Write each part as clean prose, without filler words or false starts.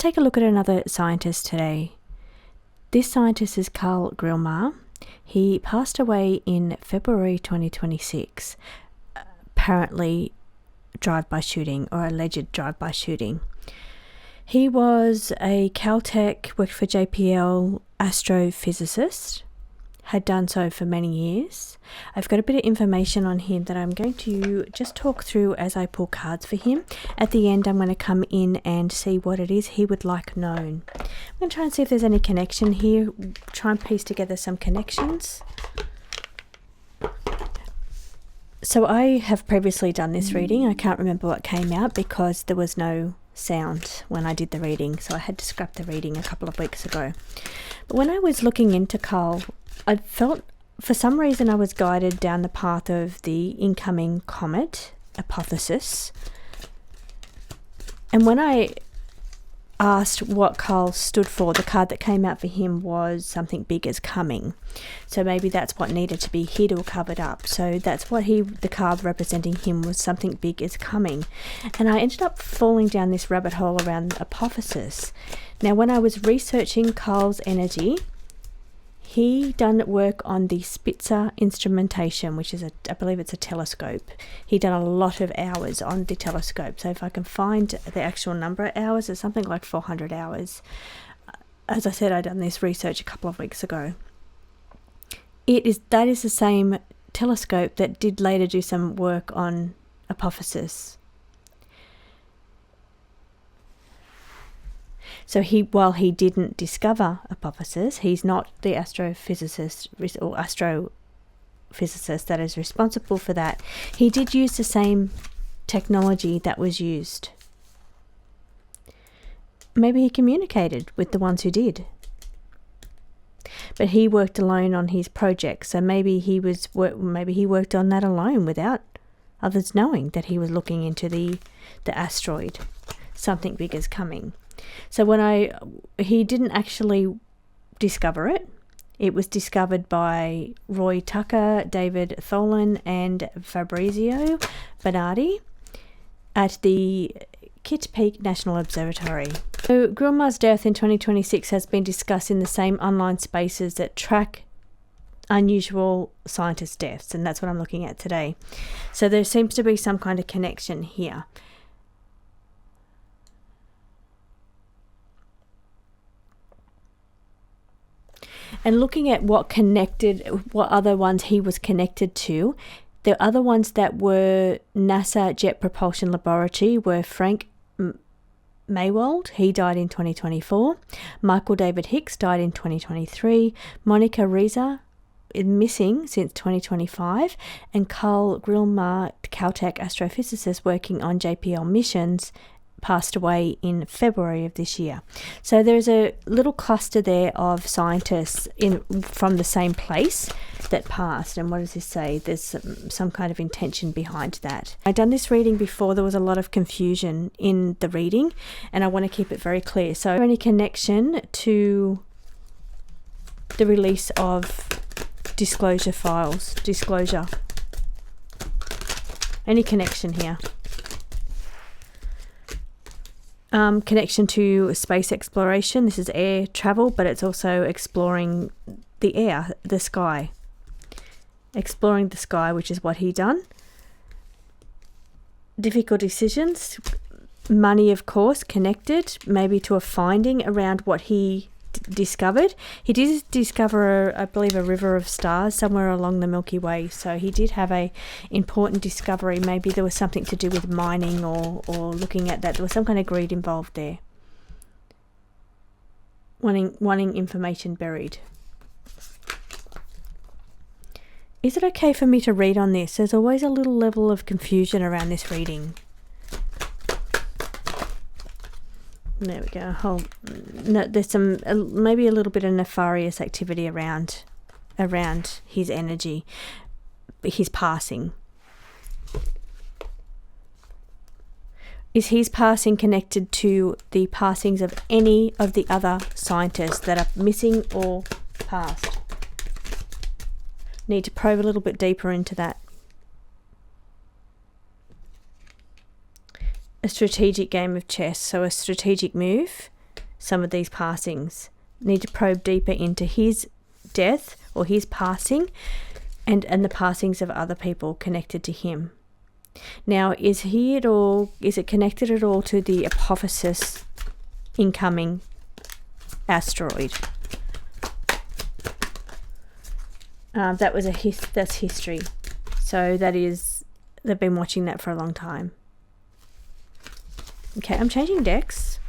take a look at another scientist today. This scientist is Grillmair. He passed away in February 2026, apparently drive-by shooting or alleged drive-by shooting. He was a Caltech, worked for JPL, astrophysicist, had done so for many years. I've got a bit of information on him that I'm going to just talk through as I pull cards for him. At the end, I'm going to come in and see what it is he would like known. I'm going to try and see if there's any connection here, try and piece together some connections. So I have previously done this reading. I can't remember what came out because there was no sound when I did the reading, so I had to scrap the reading a couple of weeks ago. But when I was looking into Carl, I felt for some reason I was guided down the path of the incoming comet, Apophis. And when I asked what Carl stood for, the card that came out for him was something big is coming. So maybe that's what needed to be hid or covered up. So that's what the card representing him was, something big is coming. And I ended up falling down this rabbit hole around Apophis. Now, when I was researching Carl's energy, he done work on the Spitzer instrumentation, which is I believe it's a telescope. He done a lot of hours on the telescope. So if I can find the actual number of hours, it's something like 400 hours. As I said, I done this research a couple of weeks ago. That is the same telescope that did later do some work on Apophis. So while he didn't discover Apophis, he's not the astrophysicist or astrophysicist that is responsible for that. He did use the same technology that was used. Maybe he communicated with the ones who did. But he worked alone on his project, so maybe he worked on that alone without others knowing that he was looking into the asteroid. Something big is coming. So he didn't actually discover it. It was discovered by Roy Tucker, David Tholen, and Fabrizio Bernardi at the Kitt Peak National Observatory. So Gilmar's death in 2026 has been discussed in the same online spaces that track unusual scientist deaths, and that's what I'm looking at today. So there seems to be some kind of connection here. And looking at what other ones he was connected to, the other ones that were NASA Jet Propulsion Laboratory were Frank Maywald, he died in 2024. Michael David Hicks died in 2023. Monica Reza is missing since 2025. And Carl Grillmair, Caltech astrophysicist working on JPL missions, passed away in February of this year. So there's a little cluster there of scientists from the same place that passed. And what does this say? There's some kind of intention behind that. I've done this reading before. There was a lot of confusion in the reading, and I want to keep it very clear. So any connection to the release of disclosure files, any connection here? Connection to space exploration. This is air travel, but it's also exploring the air, the sky. Exploring the sky, which is what he done. Difficult decisions. Money, of course, connected maybe to a finding around what he discovered. He did discover, I believe, a river of stars somewhere along the Milky Way. So he did have a important discovery. Maybe there was something to do with mining or looking at that. There was some kind of greed involved there. Wanting information buried. Is it okay for me to read on this? There's always a little level of confusion around this reading. There we go. No, there's some maybe a little bit of nefarious activity around his energy, his passing. Is his passing connected to the passings of any of the other scientists that are missing or passed? Need to probe a little bit deeper into that. A strategic game of chess, so a strategic move. some of these passings. Need to probe deeper into his death or his passing and the passings of other people connected to him. Now, is it connected at all to the Apophis incoming asteroid? That's history. So they've been watching that for a long time. Okay, I'm changing decks.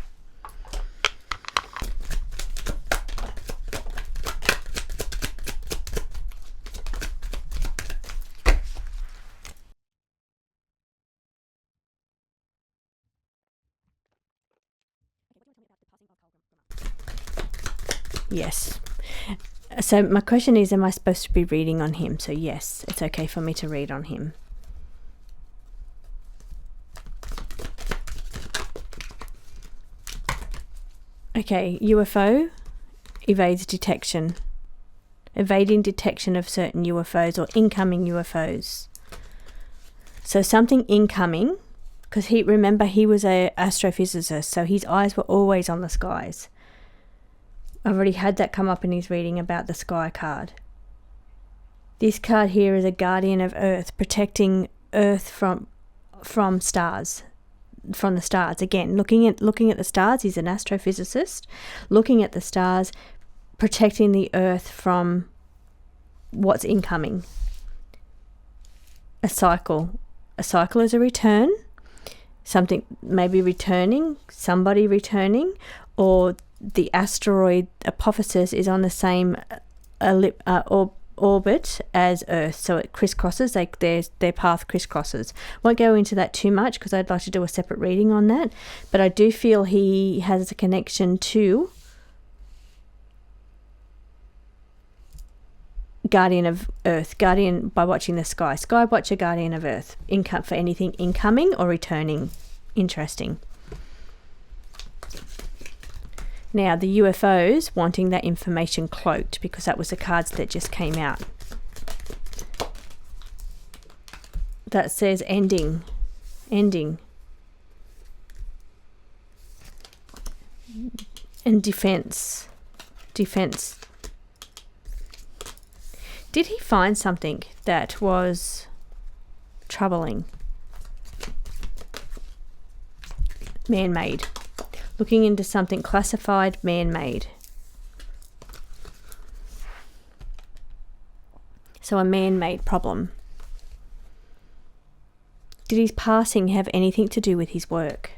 Yes. So my question is, am I supposed to be reading on him? So yes, it's okay for me to read on him. Okay, UFO evading detection of certain UFOs or incoming UFOs. So something incoming, because he was an astrophysicist, so his eyes were always on the skies. I've already had that come up in his reading about the sky card. This card here is a guardian of Earth, protecting Earth from stars, from the stars. Again, looking at the stars. He's an astrophysicist, looking at the stars, protecting the Earth from what's incoming. A cycle. A cycle is a return. Something maybe returning, somebody returning, or the asteroid Apophis is on the same orbit as Earth, so it crisscrosses, like their path crisscrosses. Won't go into that too much because I'd like to do a separate reading on that, but I do feel he has a connection to guardian of Earth, guardian by watching the sky. Sky watcher, guardian of Earth, income for anything incoming or returning. Interesting. Now, the UFOs wanting that information cloaked, because that was the cards that just came out. That says ending. And defense. Did he find something that was troubling? Man-made. Looking into something classified, man-made. So a man-made problem. Did his passing have anything to do with his work?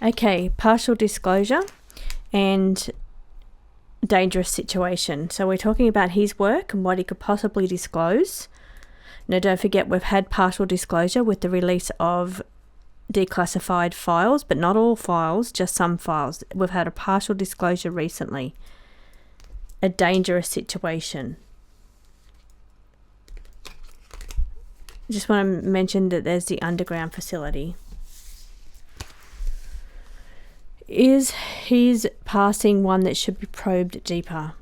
Okay, partial disclosure and dangerous situation. So we're talking about his work and what he could possibly disclose. Now, don't forget, we've had partial disclosure with the release of declassified files, but not all files, just some files. We've had a partial disclosure recently. A dangerous situation. Just want to mention that there's the underground facility. Is his passing one that should be probed deeper?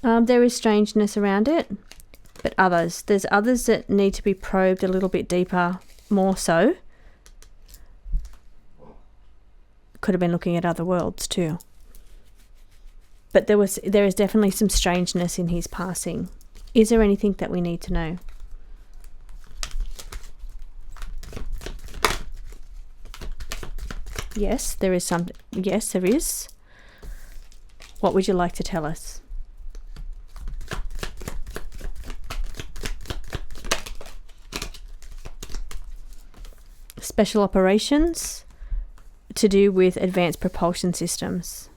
There is strangeness around it, but there's others that need to be probed a little bit deeper, more so. Could have been looking at other worlds too. But there is definitely some strangeness in his passing. Is there anything that we need to know? Yes, there is some. Yes, there is. What would you like to tell us? Special operations to do with advanced propulsion systems.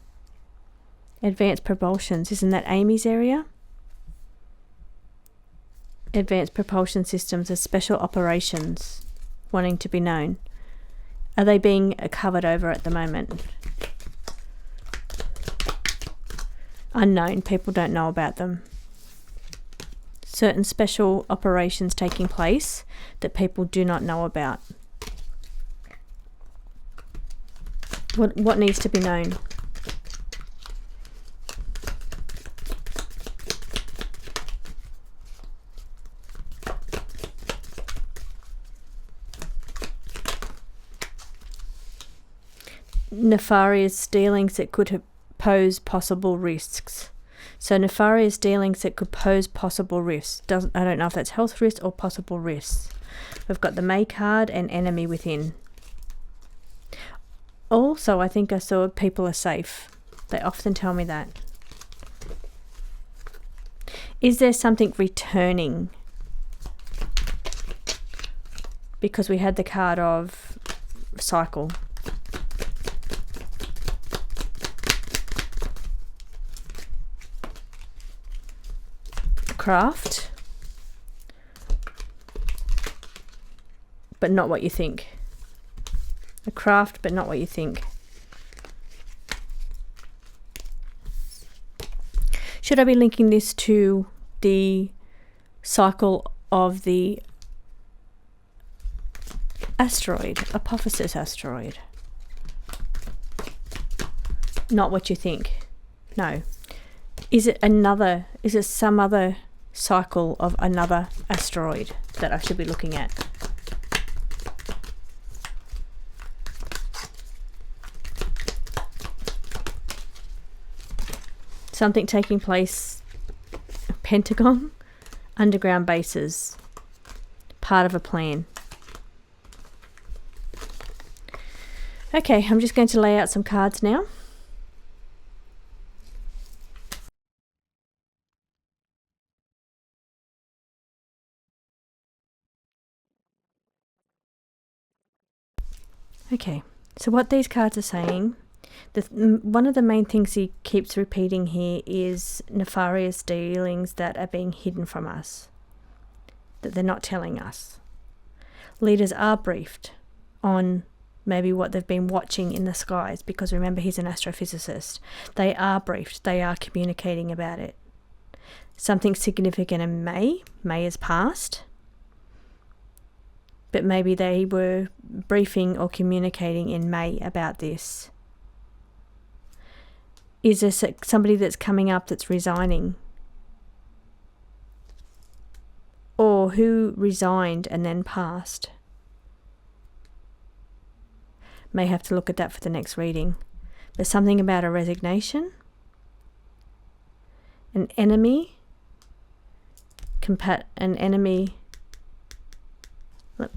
Advanced propulsions, isn't that Amy's area? Advanced propulsion systems are special operations wanting to be known. Are they being covered over at the moment? Unknown. People don't know about them. certain special operations taking place that people do not know about. What needs to be known? Nefarious dealings that could pose possible risks. So nefarious dealings that could pose possible risks. I don't know if that's health risks or possible risks. We've got the May card and enemy within. Also, I think I saw people are safe. They often tell me that. Is there something returning? Because we had the card of cycle. Craft, but not what you think. A craft, but not what you think. Should I be linking this to the cycle of the asteroid, Apophis asteroid? Not what you think. No. Is it some other cycle of another asteroid that I should be looking at? Something taking place, Pentagon, underground bases, part of a plan. Okay, I'm just going to lay out some cards now. Okay, so what these cards are saying, one of the main things he keeps repeating here is nefarious dealings that are being hidden from us, that they're not telling us. Leaders are briefed on maybe what they've been watching in the skies, because remember, he's an astrophysicist. They are briefed, they are communicating about it. Something significant in May is past. But maybe they were briefing or communicating in May about this. Is this somebody that's coming up that's resigning? Or who resigned and then passed? May have to look at that for the next reading. There's something about a resignation, an enemy,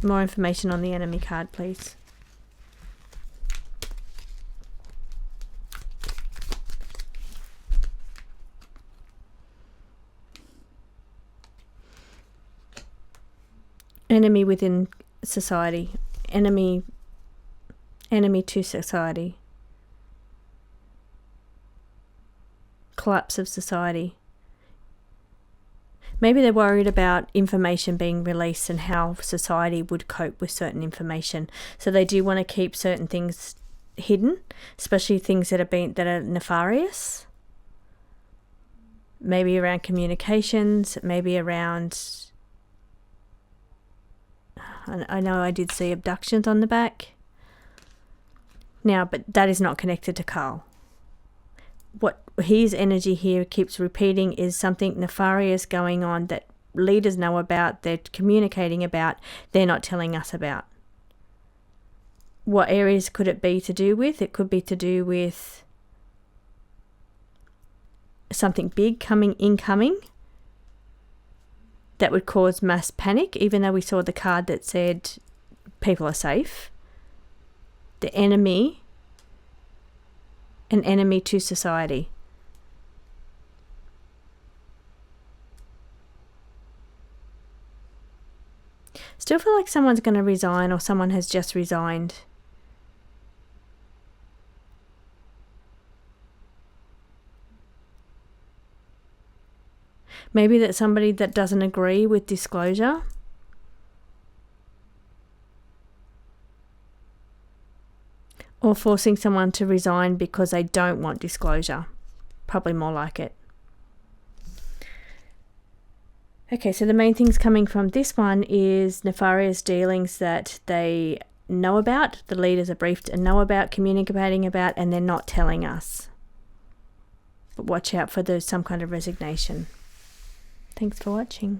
more information on the enemy card, please. Enemy within society. Enemy to society. Collapse of society. Maybe they're worried about information being released and how society would cope with certain information. So they do want to keep certain things hidden, especially things that are nefarious. Maybe around communications, maybe around, I know I did see abductions on the back. Now, but that is not connected to Carl. What his energy here keeps repeating is something nefarious going on that leaders know about, they're communicating about, they're not telling us about. What areas could it be to do with? It could be to do with something big incoming that would cause mass panic, even though we saw the card that said people are safe. The enemy, an enemy to society. Still feel like someone's going to resign, or someone has just resigned. Maybe that's somebody that doesn't agree with disclosure. Or forcing someone to resign because they don't want disclosure. Probably more like it. Okay, so the main things coming from this one is nefarious dealings that they know about, the leaders are briefed and know about, communicating about, and they're not telling us. But watch out for some kind of resignation. Thanks for watching.